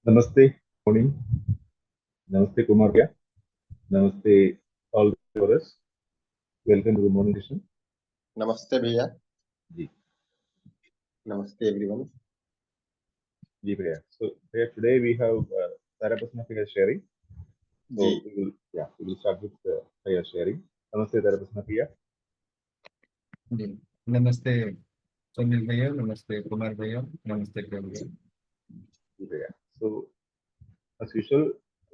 Namaste, morning. Namaste, Kumar. Yeah. Namaste, all the viewers. Welcome to the morning session. नमस्ते भैया Ji, नमस्ते everyone Ji, Priya. So today we have Taraprasannaji sharing. जी So we will start with prayer sharing. Namaste, Taraprasannaji. जी नमस्ते सुनील भैया, नमस्ते कुमार भैया, नमस्ते प्रेम भैया। Ji, Priya. So as usual,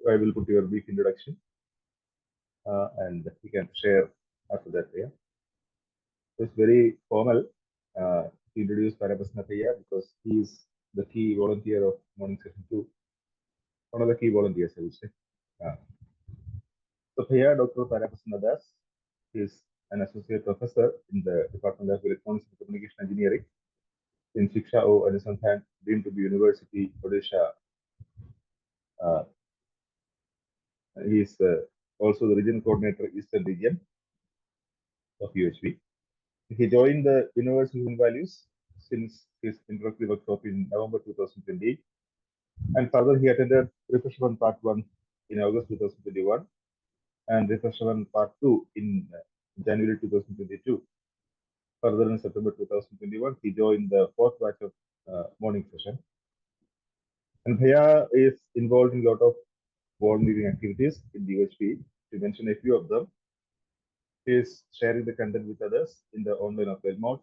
I will put your brief introduction and we can share after that. Yeah. So it's very formal to introduce Taraprasannaji because he is the key volunteer of morning session 2. One of the key volunteers, I would say. Uh, So here, Dr. Taraprasanna Das is an associate professor in the Department of Electronics and Communication Engineering in Shiksha O Anusandhan, deemed to be University, Odisha. Uh, he is also the region coordinator, Eastern Region of UHV. He joined the University of Values since his introductory workshop in November 2020, and further he attended Refreshment Part 1 in August 2021 and Refreshment Part 2 in January 2022. Further, in September 2021, he joined the fourth batch of morning session. And Bhaiya is involved in a lot of volunteering activities in the UHP. To mention a few of them, he is sharing the content with others in the online offline mode.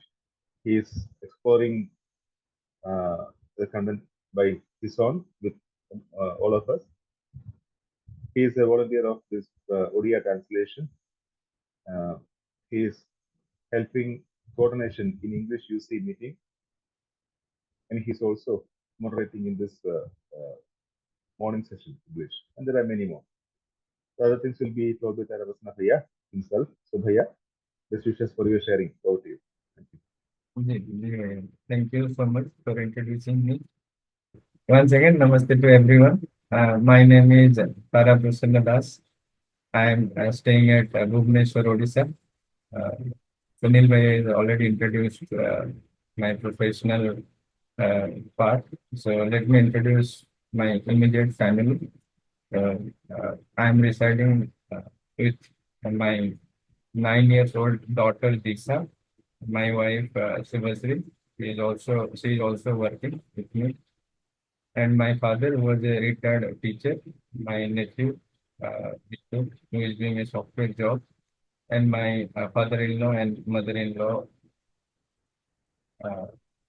He is exploring the content by his own with all of us. He is a volunteer of this Odia translation. He is helping coordination in English UC meeting, and he's also moderating in this morning session English, and there are many more. The other things will be told by Taraprasanna Bhaiya himself. So Bhaiya, best wishes for your sharing. Over to you. Thank you. Thank you so much for introducing me. Once again, namaste to everyone. My name is Taraprasanna Das. I am staying at Bhubaneswar, Odisha. Sunil Bhai has already introduced my professional part. So let me introduce my immediate family. I am residing with my 9 years old daughter Disha, my wife Shivasri. She is also working with me, and my father was a retired teacher. My nephew, Vishnu, who is doing a software job, and my father-in-law and mother-in-law. Uh,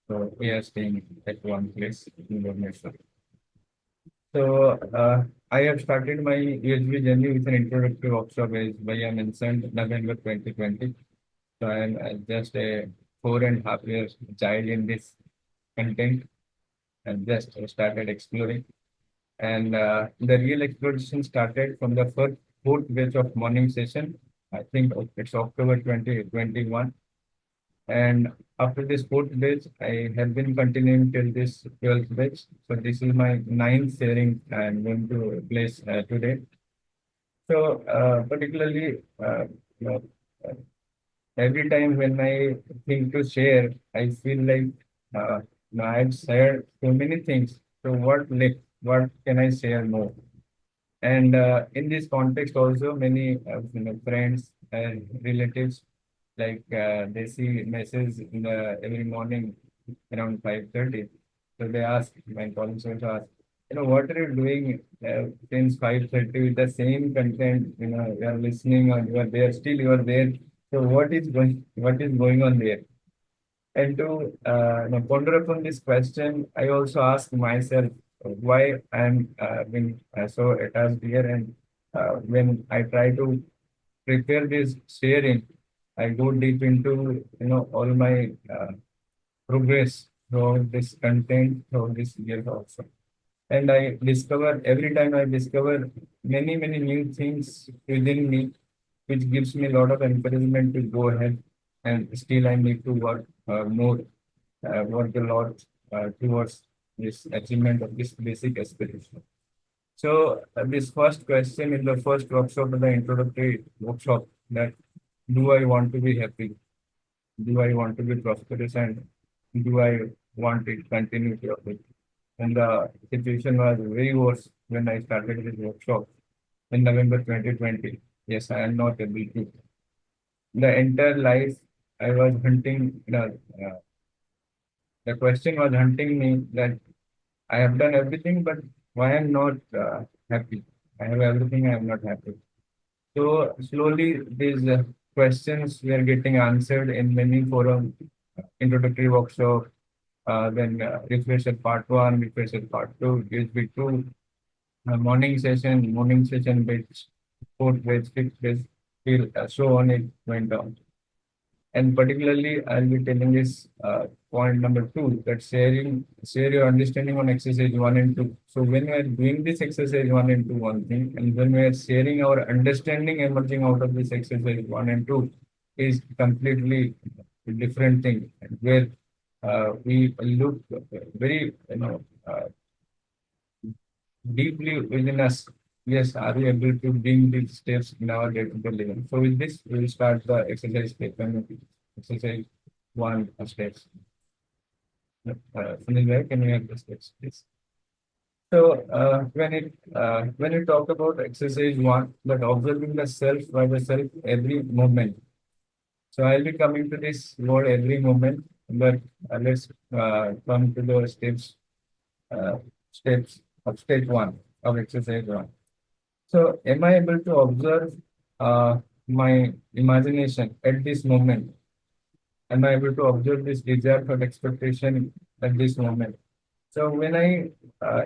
so we are staying at one place in Bhubaneswar. So I have started my USB journey with an introductory workshop, as Bhaiya mentioned, November 2020. So I am just a 4.5 years child in this content and just started exploring. And the real exploration started from the fourth batch of morning session. I think it's October 2021. And after this fourth batch, I have been continuing till this 12th batch. So this is my ninth sharing I'm going to place today. So particularly, you know, uh, every time when I think to share, I feel like I've shared so many things. So what can I share more? And in this context, also many friends and relatives, like they see messages in every morning around 5:30. So they ask, my colleagues also ask, what are you doing since 5:30 with the same content? You are listening or you are there, still you are there. So what is going on there? And to ponder upon this question, I also ask myself why I'm being so attached here. And when I try to prepare this sharing, I go deep into all my progress throughout this content throughout this year also. And I discover every time I discover many new things within me, which gives me a lot of encouragement to go ahead. And still I need to work more, work a lot towards this achievement of this basic aspiration. So this first question in the first workshop, the introductory workshop, that do I want to be happy? Do I want to be prosperous? And do I want it continuity of it? and the situation was very worse when I started this workshop in November 2020. Yes, I am not able to. The entire life I was hunting, the question was hunting me that I have done everything, but why I'm not happy? I have everything, I am not happy. So slowly these questions were getting answered in many forum, introductory workshop, then refresher part one, refresher part two, USB2, morning session, batch, fourth batch, fifth batch, till so on it went on. And particularly, I'll be telling this point number two, that share your understanding on exercise one and two. So when we are doing this exercise one and two, one thing, and when we are sharing our understanding emerging out of this exercise one and two is completely different thing, where we look very, deeply within us. Yes, are we able to bring these steps in our day-to-day living? So with this, we will start the exercise statement. Exercise one steps. Sunil bhai, can you have the steps, please? So when you talk about exercise one, that observing the self by the self every moment. So I'll be coming to this word every moment, but let's come to the uh, steps of stage one of exercise one. So, am I able to observe my imagination at this moment? Am I able to observe this desire for expectation at this moment? So, when I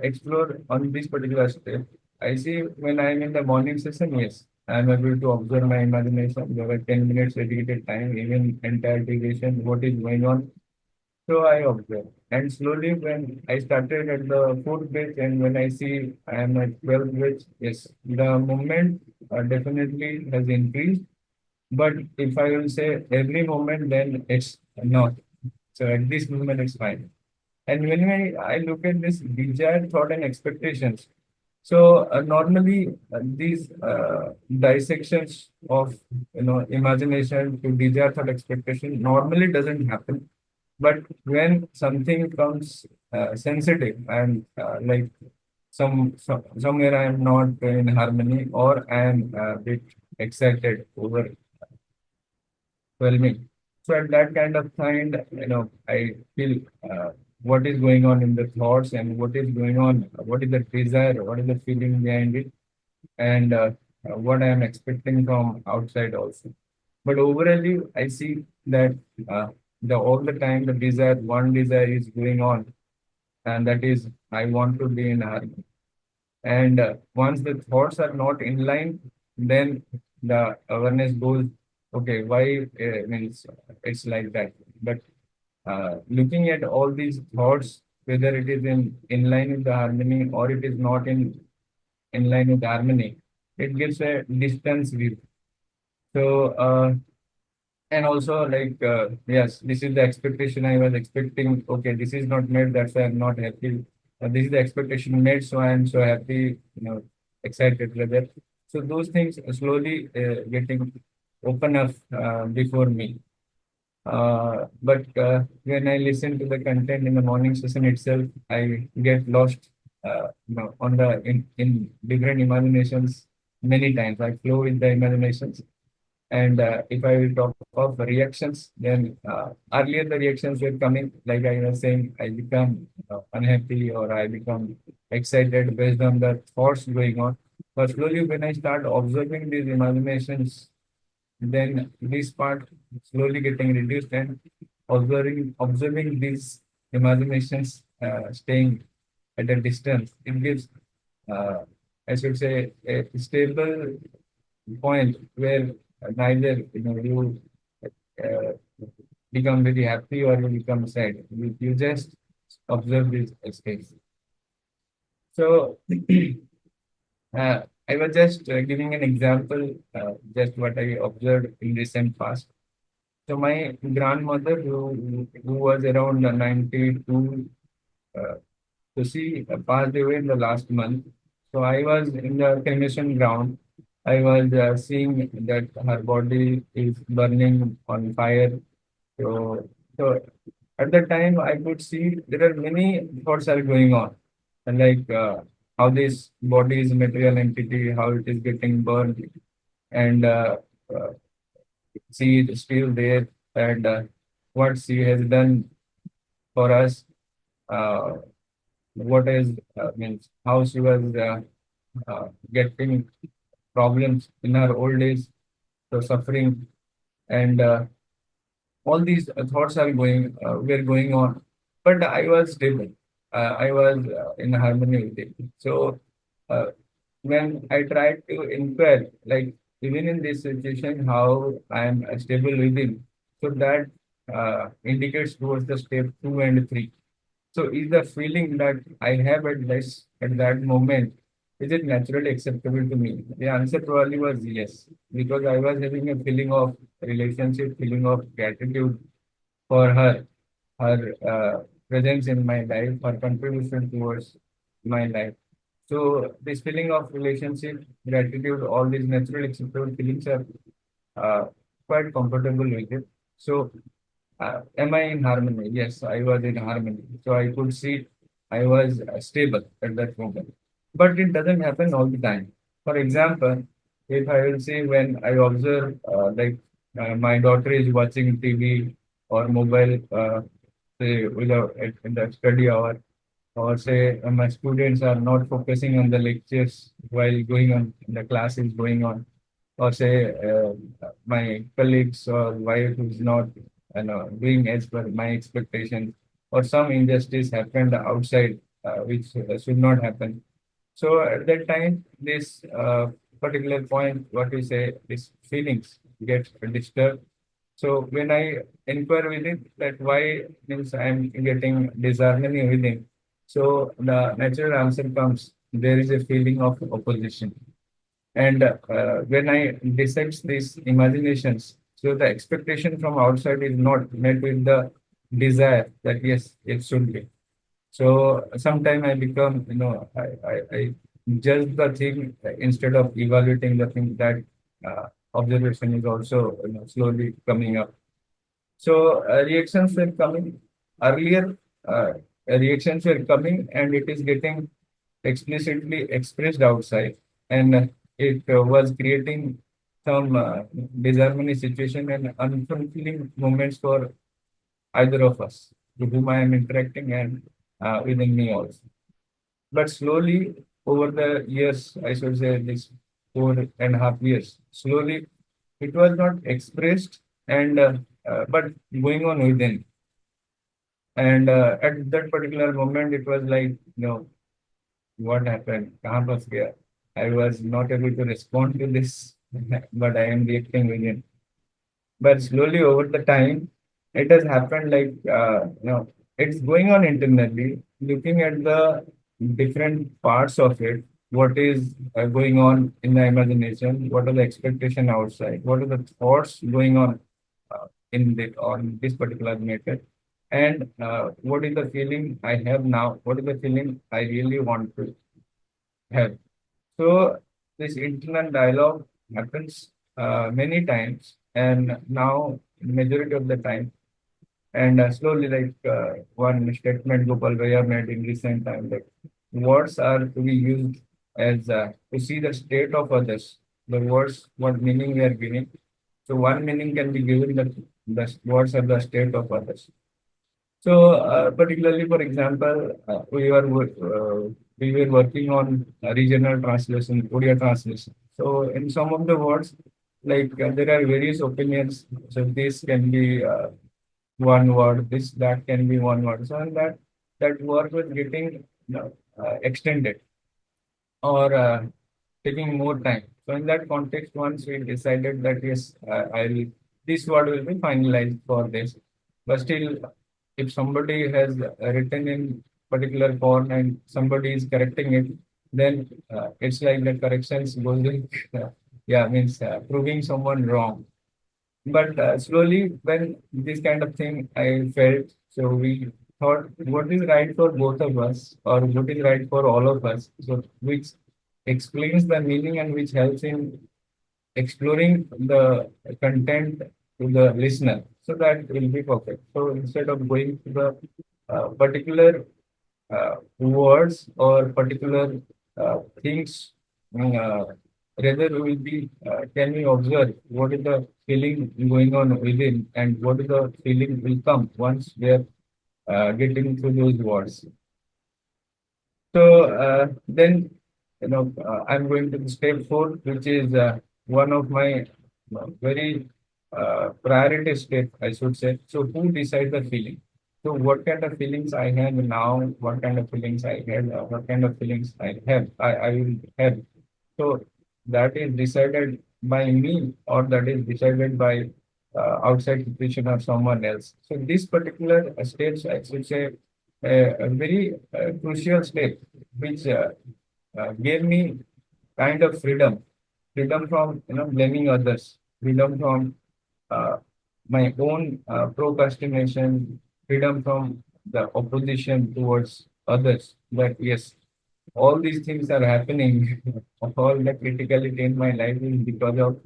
explore on this particular step, I see when I am in the morning session, yes, I am able to observe my imagination. There were 10 minutes dedicated time, even entire duration, what is going on. So I observe. And slowly when I started at the fourth batch and when I see I am at 12th batch, yes, the movement definitely has increased. But if I will say every moment, then it's not. So at this moment, it's fine. And when I look at this desired thought and expectations, so normally these dissections of imagination to desired thought expectation normally doesn't happen. But when something comes sensitive and like somewhere I am not in harmony or I am a bit excited over overwhelming. So at that kind of time, I feel what is going on in the thoughts and what is going on, what is the desire, what is the feeling behind it, and what I am expecting from outside also. But overall, I see that the all the time the desire, one desire is going on, and that is I want to be in harmony. And once the thoughts are not in line, then the awareness goes, okay, why means it's like that. But looking at all these thoughts, whether it is in line with the harmony or it is not in line with harmony, it gives a distance view. So and also like yes, this is the expectation I was expecting. Okay, this is not met, that's why I'm not happy. This is the expectation made, so I am so happy, excited with it. So those things are slowly getting open up before me. But when I listen to the content in the morning session itself, I get lost, on the in different imaginations many times. I flow with the imaginations, and if I will talk of reactions, then earlier the reactions were coming, like I was saying, I become unhappy or I become excited based on the thoughts going on. But slowly, when I start observing these imaginations, then this part slowly getting reduced and observing these imaginations staying at a distance, it gives, uh, I should say, a stable point where neither you uh, become very happy or you become sad. You just observe this space. So I was just giving an example, just what I observed in recent past. So my grandmother, who was around 92, uh, so she passed away in the last month. So I was in the cremation ground. I was seeing that her body is burning on fire. So at that time, I could see there are many thoughts are going on. like how this body is material entity, how it is getting burned, and uh, she is still there, and what she has done for us, uh, what is means how she was getting problems in her old age, so suffering, and all these thoughts are going were going on, but I was stable. I was in harmony with it. So uh, when I tried to inquire, like even in this situation, how I am stable within, so that indicates towards the step 2 and 3. So is the feeling that I have at that moment, is it naturally acceptable to me? The answer probably was yes, because I was having a feeling of relationship, feeling of gratitude for her presence in my life, her contribution towards my life. So this feeling of relationship, gratitude, all these natural acceptable feelings are uh, quite comfortable with it. So am I in harmony? Yes, I was in harmony. So I could see I was stable at that moment. But it doesn't happen all the time. For example, if I will say when I observe my daughter is watching TV or mobile, say without in the study hour, or say my students are not focusing on the lectures while going on the class is going on, or say my colleagues or wife who's not doing as per my expectations, or some injustice happened outside which should not happen. So at that time, this particular point, what we say, these feelings get disturbed. So when I inquire within that why means I'm getting disharmony within, so the natural answer comes, there is a feeling of opposition. And when I dissect these imaginations, so the expectation from outside is not met with the desire that yes, it should be. So sometimes I become, I judge the thing instead of evaluating the thing, that observation is also slowly coming up. So reactions were coming earlier. Reactions were coming, and it is getting explicitly expressed outside, and it was creating some disharmony situation and unfulfilling moments for either of us, with whom I am interacting and within me also. But slowly over the years, I should say this 4.5 years, slowly it was not expressed, and but going on within. And at that particular moment, it was like, what happened? Kahan phas gaya? I was not able to respond to this, but I am reacting within. But slowly over the time, it has happened like, it's going on internally, looking at the different parts of it, what is going on in the imagination, what are the expectation outside, what are the thoughts going on on this particular matter, and what is the feeling I have now, what is the feeling I really want to have. So this internal dialogue happens many times, and now majority of the time, and slowly, like one statement Gopal Bhaiya made in recent time, like words are to be used as to see the state of others. The words, what meaning we are giving. So one meaning can be given that the words are the state of others. So, particularly, for example, we were working on regional translation, Odia translation. So, in some of the words, like there are various opinions. So, this can be one word, this that can be one word. So, and that word was getting extended or taking more time. So in that context, once we decided that yes, I'll this word will be finalized for this. But still, if somebody has written in particular form and somebody is correcting it, then it's like the corrections goes like yeah, means proving someone wrong. But slowly, when this kind of thing I felt, so we thought what is right for both of us, or what is right for all of us, so which explains the meaning and which helps in exploring the content to the listener, so that will be perfect. So instead of going to the particular words or particular things. Rather, we will be can we observe what is the feeling going on within and what is the feeling will come once we are getting through those words. So then, I'm going to the step four, which is one of my very priority step, I should say. So who decides the feeling? So what kind of feelings I have now, what kind of feelings I had, what kind of feelings I will have. So that is decided by me or that is decided by outside situation or someone else. So this particular steps, I should say, a very crucial step which gave me kind of freedom from blaming others, freedom from uh, my own procrastination, freedom from the opposition towards others. That yes, all these things are happening. All the criticality in my life is because of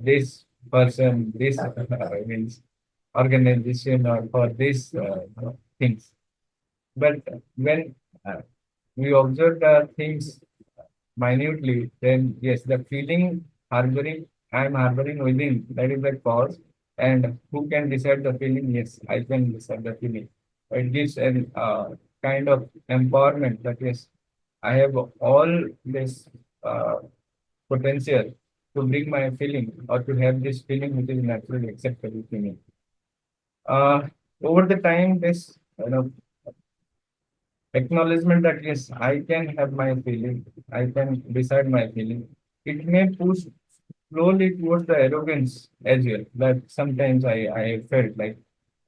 this person, this means organization, or for this things. But when uh, we observe the things minutely, then yes, the feeling harboring, I'm harboring within, that is the cause. And who can decide the feeling? Yes, I can decide the feeling. It gives an kind of empowerment that yes, I have all this uh, potential to bring my feeling or to have this feeling which is naturally acceptable to me. Uh, Over the time, this acknowledgement that yes, I can have my feeling, I can decide my feeling. It may push slowly towards the arrogance as well. That sometimes I felt like,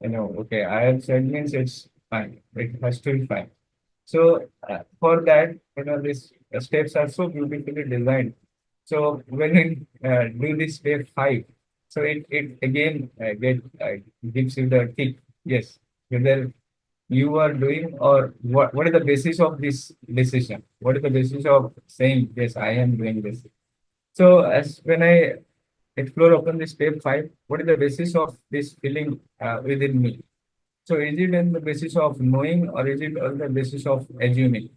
okay, I have said means it's fine. It has to be fine. So for that, these steps are so beautifully designed. So when we do this step five, so it again gives you the tick. Yes, whether you are doing or what is the basis of this decision? What is the basis of saying yes, I am doing this? So as when I explore upon this step five, what is the basis of this feeling within me? So is it on the basis of knowing or is it on the basis of assuming?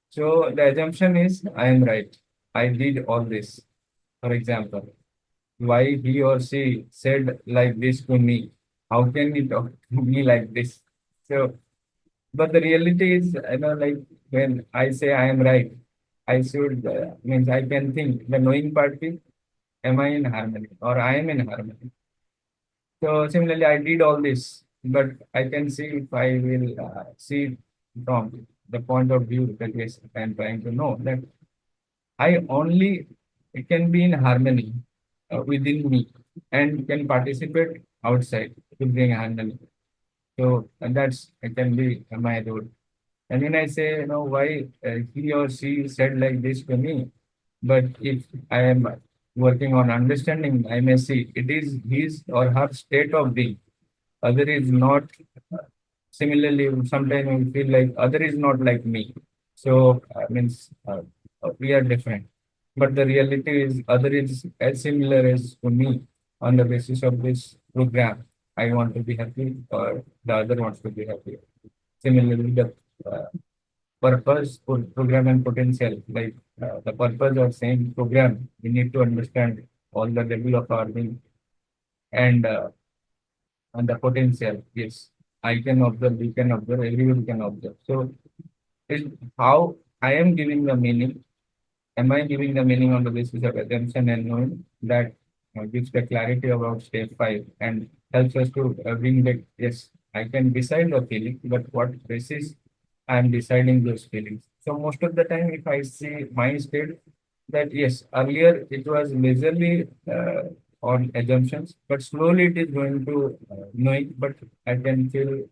So the assumption is I am right. I did all this. For example, why he or she said like this to me? How can he talk to me like this? So, but the reality is, like when I say I am right, I should means I can think the knowing part is, am I in harmony or I am in harmony? So similarly, I did all this, but I can see if I will see from the point of view that yes, I am trying to know that I only can be in harmony within me and can participate outside to bring harmony. So and that's it can be my role. And when I say, why he or she said like this to me, but if I am working on understanding, I may see it is his or her state of being. Other is not. Similarly, sometimes we feel like other is not like me. So means we are different. But the reality is other is as similar as to me on the basis of this program. I want to be happy or the other wants to be happy. Similarly, the uh, purpose, program and potential, like the purpose of same program, we need to understand all the level of our being and and the potential. Yes, I can observe, you can observe, everyone can observe. So is how I am giving the meaning. Am I giving the meaning on the basis of assumption and knowing that gives the clarity about step five and helps us to bring that yes, I can decide the feeling, but what basis I am deciding those feelings. So most of the time, if I see my state, that yes, earlier it was majorly on assumptions, but slowly it is going to knowing, but I can feel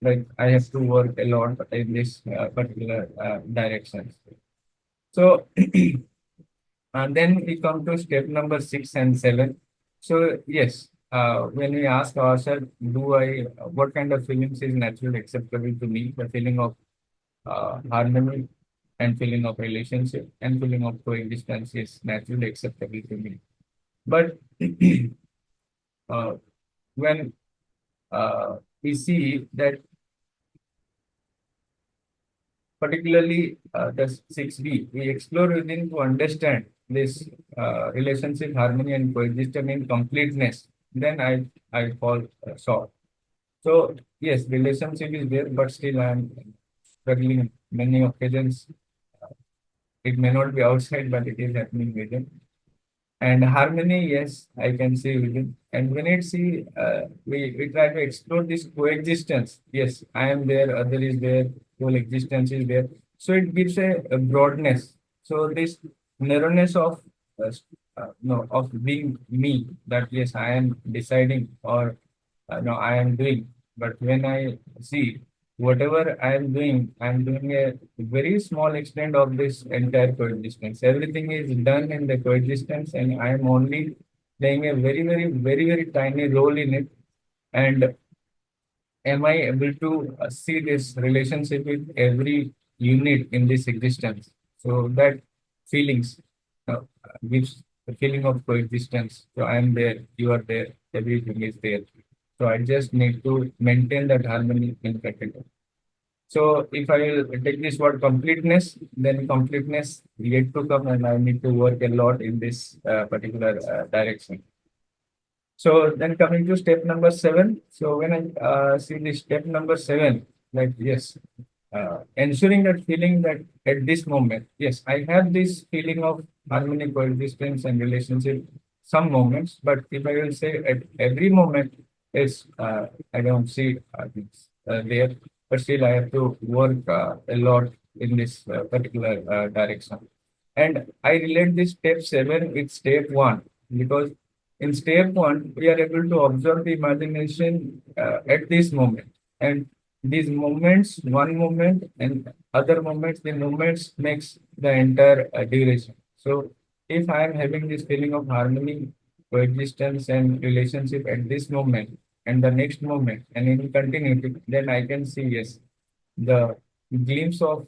like I have to work a lot in this particular direction. So and then we come to step number six and seven. So yes, when we ask ourselves, what kind of feelings is naturally acceptable to me? The feeling of harmony and feeling of relationship and feeling of coexistence is naturally acceptable to me. But uh, when we see that particularly the 6B, we explore within to understand this relationship, harmony, and coexistence in completeness. Then I fall short. So yes, relationship is there, but still I'm struggling many occasions. It may not be outside, but it is happening within. And harmony, yes, I can see within. And when it see, we try to explore this coexistence. Yes, I am there, other is there, whole existence is there. So it gives a broadness. So this narrowness of no of being me, that yes, I am deciding, or no, I am doing. But when I see whatever I am doing a very small extent of this entire coexistence. Everything is done in the coexistence, and I am only playing a very tiny role in it. And am I able to see this relationship with every unit in this existence? So that feelings uh, gives the feeling of coexistence. So I am there, you are there, everything is there. So I just need to maintain that harmony in practical. So if I will take this word completeness, then completeness yet to come, and I need to work a lot in this particular direction. So then coming to step number 7. So when I see this step number 7, like yes, ensuring that feeling that at this moment, yes, I have this feeling of harmony, coexistence, and relationship. Some moments, but if I will say at every moment, is I don't see things there, but still I have to work a lot in this particular direction. And I relate this step 7 with step 1, because in step 1, we are able to observe the imagination at this moment. And these moments, one moment and other moments, the moments makes the entire duration. So if I am having this feeling of harmony, coexistence, and relationship at this moment and the next moment and in continuity, then I can see, yes, the glimpse of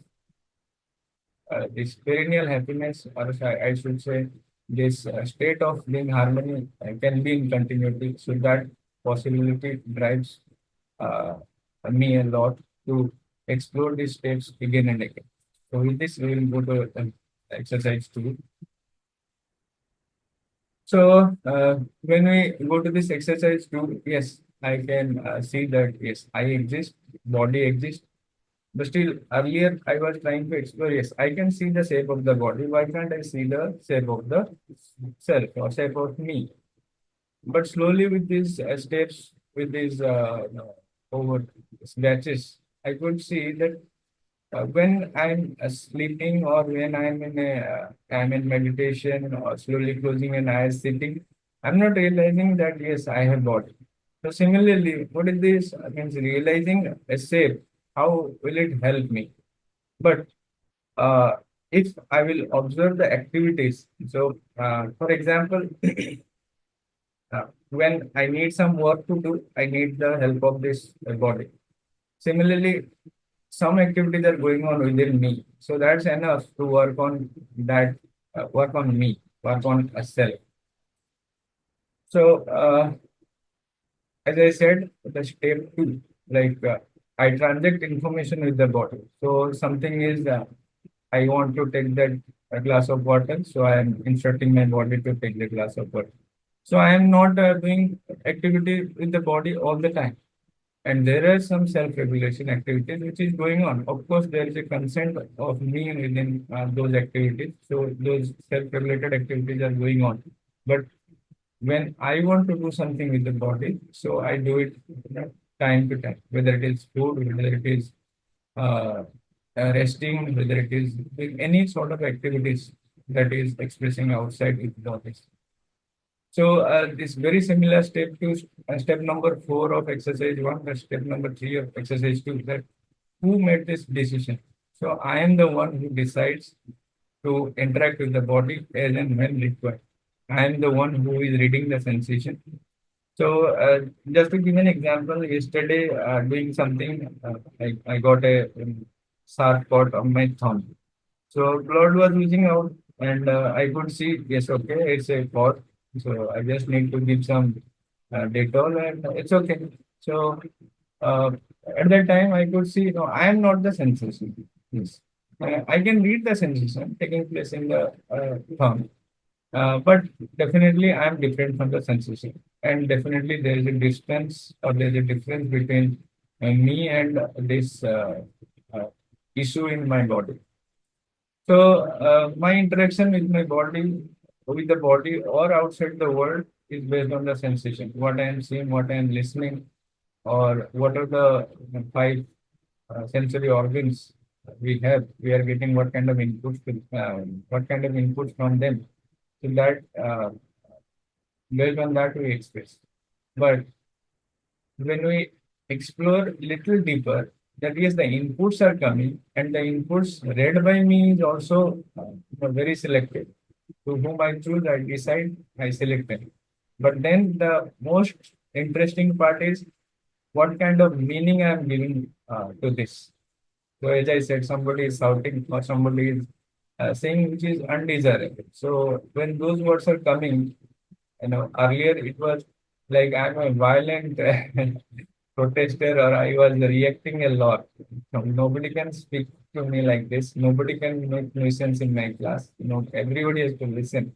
this perennial happiness, or I should say, this state of being harmony can be in continuity. So that possibility drives uh, me a lot to explore these states again and again. So with this, we will go to exercise 2. So when we go to this exercise 2, yes, I can see that yes, I exist, body exists. But still, earlier I was trying to explore, yes, I can see the shape of the body. Why can't I see the shape of the self or shape of me? But slowly with these steps, with these over scratches, I could see that when I'm sleeping, or when I'm in meditation, or slowly closing an eye sitting, I'm not realizing that yes, I have body. So similarly, what is this? I mean, realizing a shape, how will it help me? But uh, if I will observe the activities, so for example, when I need some work to do, I need the help of this body. Similarly, some activities are going on within me, so that's enough to work on that, work on me, work on a self. So as I said, the step 2, like I transact information with the body. So something is, I want to take that a glass of water, so I am instructing my body to take the glass of water. So I am not doing activity with the body all the time. And there are some self-regulation activities which is going on. Of course, there is a consent of me within those activities. So those self-regulated activities are going on. But when I want to do something with the body, so I do it, time to time, whether it is food, whether it is uh, resting, whether it is doing any sort of activities that is expressing outside with the body. So this very similar step to step number 4 of exercise 1, and step number 3 of exercise 2, that who made this decision? So I am the one who decides to interact with the body as and when required. I am the one who is reading the sensation. So just to give an example, yesterday doing something, I got a sharp cut on my thumb. So blood was oozing out, and I could see, yes, okay, it's a cut. So I just need to give some Dettol, and it's okay. So uh, at that time, I could see, no, I am not the sensation. Yes. I can read the sensation taking place in the thumb, but definitely I'm different from the sensation, and definitely there is a distance or there is a difference between me and this uh, issue in my body. So my interaction with the body or outside the world is based on the sensation. What I am seeing, what I am listening, or what are the five sensory organs we have. We are getting what kind of what kind of input from them. So that based on that we express. But when we explore little deeper, that yes, the inputs are coming, and the inputs read by me is also very selective. To whom I choose, I decide, I select them. But then the most interesting part is what kind of meaning I am giving to this. So as I said, somebody is shouting or somebody is saying which is undesirable. So when those words are coming, earlier it was like I'm a violent protester or I was reacting a lot. Nobody can speak to me like this. Nobody can make nuisance in my class. Everybody has to listen.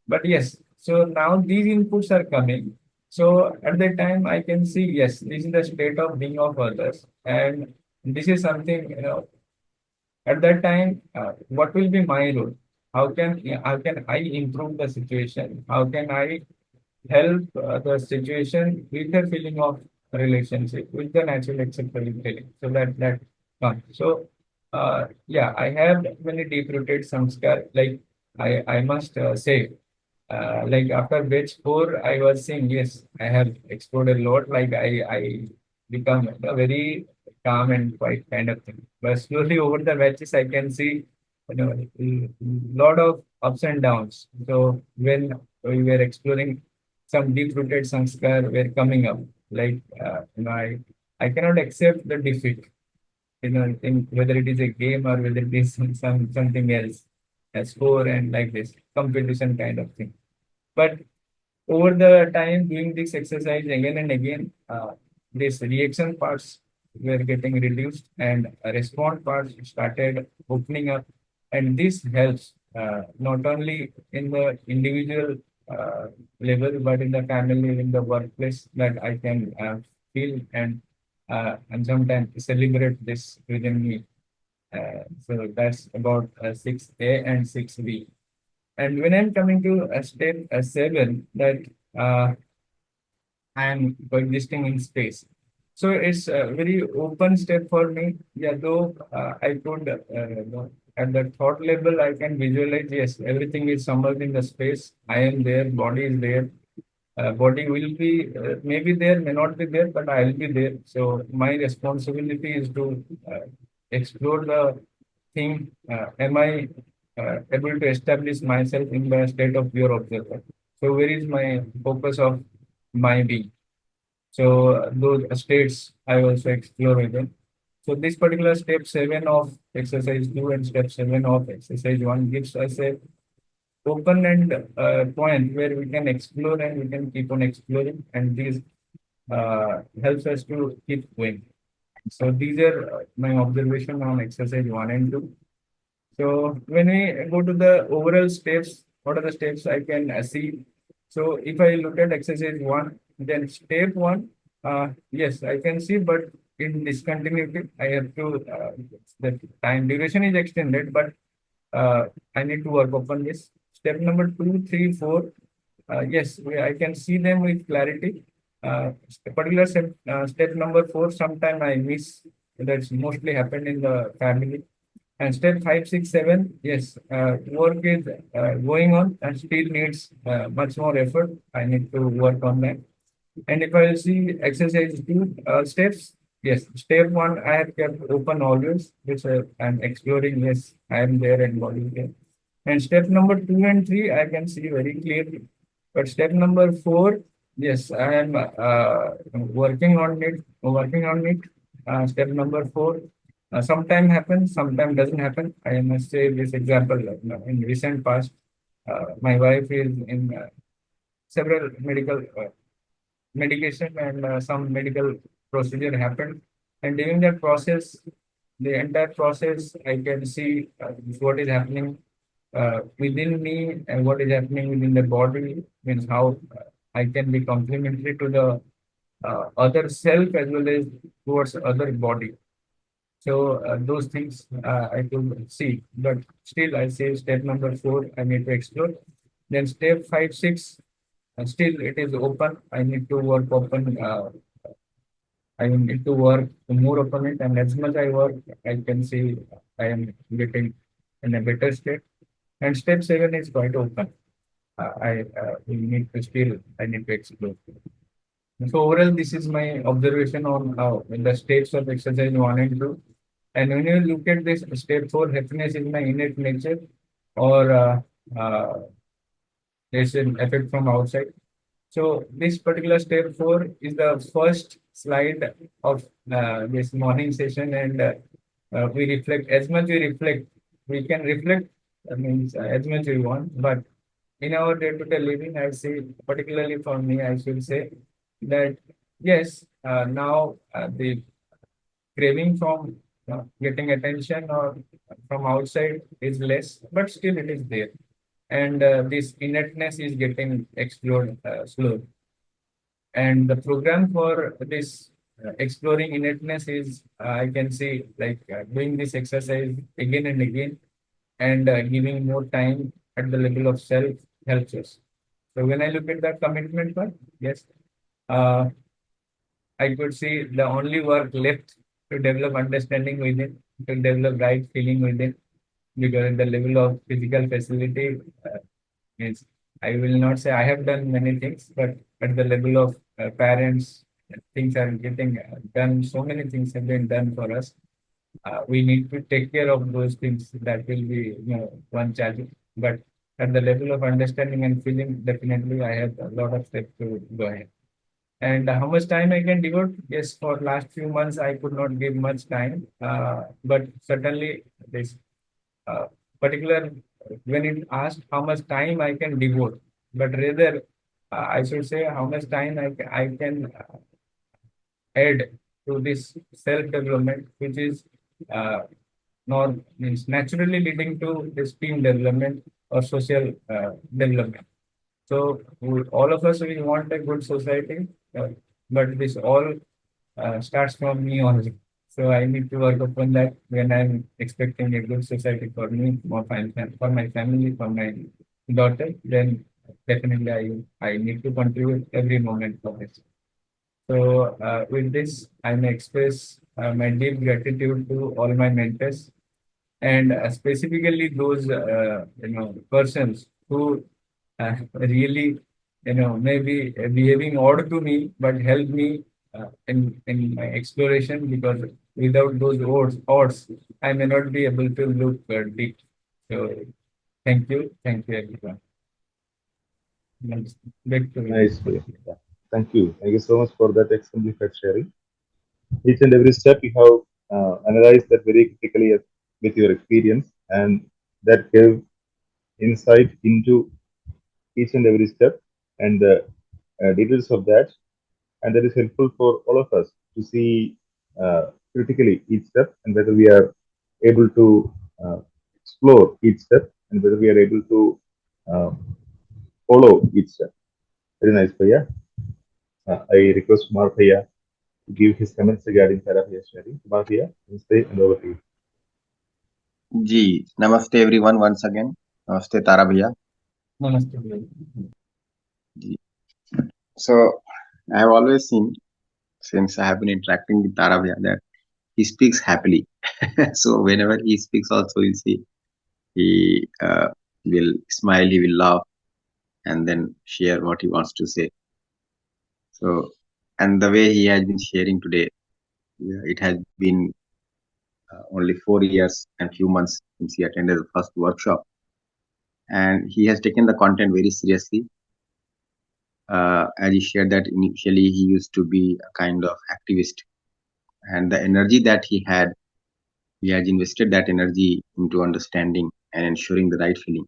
But yes, so now these inputs are coming. So at that time, I can see, yes, this is the state of being of others. And this is something, at that time, what will be my role? How can I improve the situation? How can I help the situation with the feeling of relationship, with the natural acceptable feeling? So that comes. So yeah, I have many deep rooted samskar. Like I must say, like after batch four, I was saying yes, I have explored a lot. Like I become a very calm and quiet kind of thing. But slowly over the batches, I can see a lot of ups and downs. So when we were exploring, some deep rooted sanskar were coming up. Like I cannot accept the defeat. In whether it is a game or whether it is something else, a score and like this competition kind of thing. But over the time doing this exercise again and again, these reaction parts were getting reduced and response parts started opening up. And this helps not only in the individual level, but in the family, in the workplace, that I can feel and sometimes celebrate this within me. So that's about 6A and 6B. And when I'm coming to step 7, that uh, I'm coexisting in space. So it's a very open step for me. Yeah, though I could, at the thought level, I can visualize, yes, everything is somewhere in the space. I am there, body is there. Body will be maybe there, may not be there, but I'll be there. So my responsibility is to explore the thing. Am I able to establish myself in the state of pure observer? So where is my focus of my being? So those states I also explore with them. So this particular step 7 of exercise 2 and step 7 of exercise 1 gives us a open and point where we can explore and we can keep on exploring, and this helps us to keep going. So these are my observation on exercise 1 and 2. So when we go to the overall steps, what are the steps I can see? So if I look at exercise 1, then step 1, yes, I can see, but in discontinuity, I have to, the time duration is extended, but I need to work upon this. Step number 2, 3, 4. Yes, I can see them with clarity. Particular step number 4, sometime I miss. That's mostly happened in the family. And step 5, 6, 7, yes, work is going on and still needs much more effort. I need to work on that. And if I see exercise 2 steps, yes, step 1 I have kept open always, which I'm exploring. Yes, I am there and body is there. And step number 2 and 3 I can see very clearly. But step number 4, yes, I am working on it. Working on it. Step number 4, sometime happens, sometime doesn't happen. I must say this example. In recent past, my wife is in several medication and some medical procedure happened. And during that process, the entire process, I can see what is happening within me and what is happening within the body, means how I can be complementary to the other self as well as towards other body. So those things I could see, but still I say step number 4 I need to explore. Then step 5, 6, still it is open. I need to work open. I need to work more upon it, and as much I work, I can see I am getting in a better state. And step 7 is quite open. I we need to still I need to explore. So overall, this is my observation on the states of exercise 1 and 2. And when you look at this step 4, happiness is my innate nature, or there's an effect from outside. So this particular step 4 is the first slide of this morning session, and we reflect as much we reflect. We can reflect, means as much we want, but in our day-to-day living, I say, particularly for me, I should say that yes, now the craving from getting attention or from outside is less, but still it is there. And this inertness is getting explored slowly. And the program for this exploring inertness is, I can say, like doing this exercise again and again, and giving more time at the level of self helps us. So when I look at that commitment part, yes, uh, I could see the only work left to develop understanding within, to develop right feeling within, because at the level of physical facility, means I will not say I have done many things, but at the level of parents, things are getting done. So many things have been done for us. We need to take care of those things. That will be, one challenge. But at the level of understanding and feeling, definitely I have a lot of steps to go ahead. And how much time I can devote? Yes, for last few months I could not give much time, but certainly this uh, particular when it asked how much time I can devote, but rather I should say how much time I can add to this self development, which is uh, not means naturally leading to this team development or social development. So all of us we want a good society, but this all starts from me only. So I need to work upon that when I'm expecting a good society for me, for my family, for my daughter. Then definitely I need to contribute every moment for this. So with this, I may express my deep gratitude to all my mentors, and specifically those persons who really maybe behaving odd to me but help me in my exploration, because without those odds I may not be able to look deep. So thank you everyone. Back to you. Nice. Yeah. Thank you. Thank you so much for that exemplified sharing. Each and every step you have analyzed that very critically with your experience, and that gave insight into each and every step and the details of that, and that is helpful for all of us to see critically each step and whether we are able to uh, explore each step and whether we are able to uh, follow each step. Very nice, Bhaiya. I request Kumar Bhaiya to give his comments regarding Taraprasannaji sharing. Kumar Bhaiya, stay and over to you. जी नमस्ते everyone once again. नमस्ते तारा भैया. Namaste. Ji. So I have always seen, since I have been interacting with Tara Bhaiya, that he speaks happily. So whenever he speaks, also you see he will smile, he will laugh, and then share what he wants to say. So, and the way he has been sharing today, yeah, it has been only 4 years and few months since he attended the first workshop, and he has taken the content very seriously. As he shared that initially he used to be a kind of activist, and the energy that he has invested that energy into understanding and ensuring the right feeling,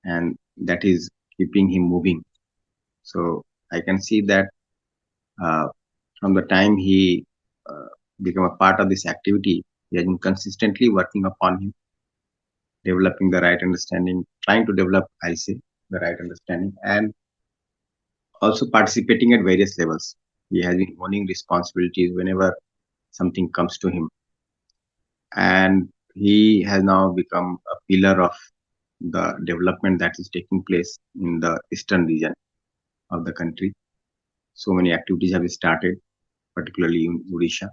and that is keeping him moving. So I can see that uh, from the time he became a part of this activity, He has been consistently working upon him, developing the right understanding, trying to develop, I say, the right understanding, and also participating at various levels. He has been owning responsibilities whenever something comes to him, and he has now become a pillar of the development that is taking place in the eastern region of the country. So many activities have started, particularly in Odisha.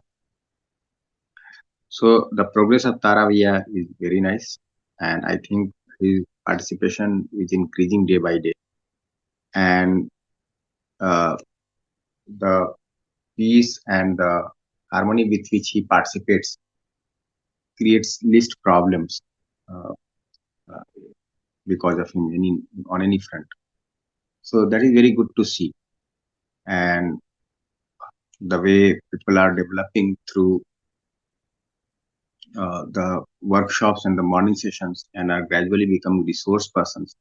So the progress of Taravia is very nice, and I think his participation is increasing day by day. And uh, the peace and the harmony with which he participates creates least problems uh, uh, because of him on any front. So that is very good to see, and the way people are developing through the workshops and the morning sessions and are gradually becoming resource persons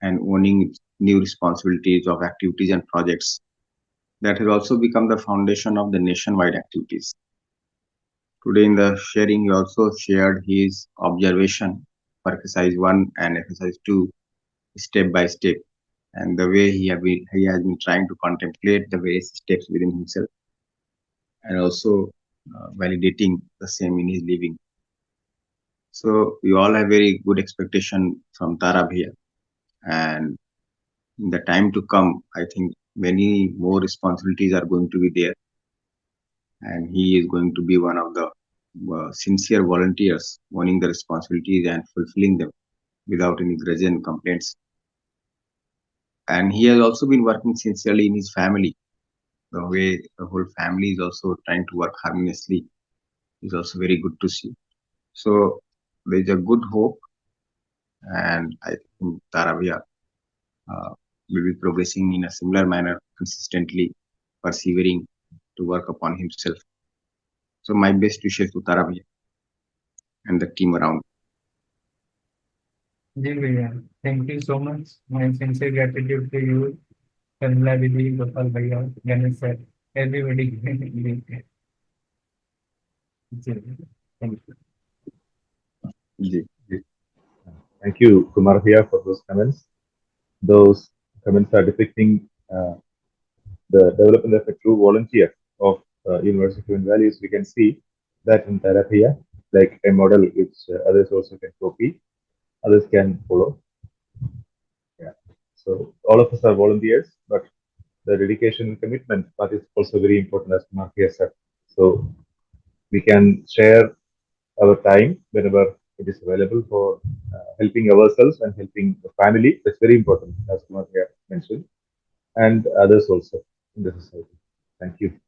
and owning new responsibilities of activities and projects that has also become the foundation of the nationwide activities. Today in the sharing, he also shared his observation for exercise 1 and exercise 2 step by step, and the way he has been trying to contemplate the various steps within himself and also validating the same in his living. So we all have very good expectation from Tarab here, and in the time to come, I think many more responsibilities are going to be there, and he is going to be one of the sincere volunteers owning the responsibilities and fulfilling them without any grudge and complaints. And he has also been working sincerely in his family. The way the whole family is also trying to work harmoniously is also very good to see. So there is a good hope, and I think Taravia uh, will be progressing in a similar manner, consistently persevering to work upon himself. So my best wishes to Taravia and the team around. जी भैया, thank you so much. My sincere gratitude to you, Kamla Didi, Gopal भैया, Ganesh sir, everybody. Ji, thank you. Ji, Thank you, Kumar here, for those comments. Those comments are depicting the development of a true volunteer of University of Human Values. We can see that in Therapia, like a model which others also can copy, others can follow. Yeah. So all of us are volunteers, but the dedication and commitment part is also very important, as Kumar here said. So we can share our time whenever it is available for helping ourselves and helping the family. That's very important, as Kumar here mentioned, and others also in the society. Thank you.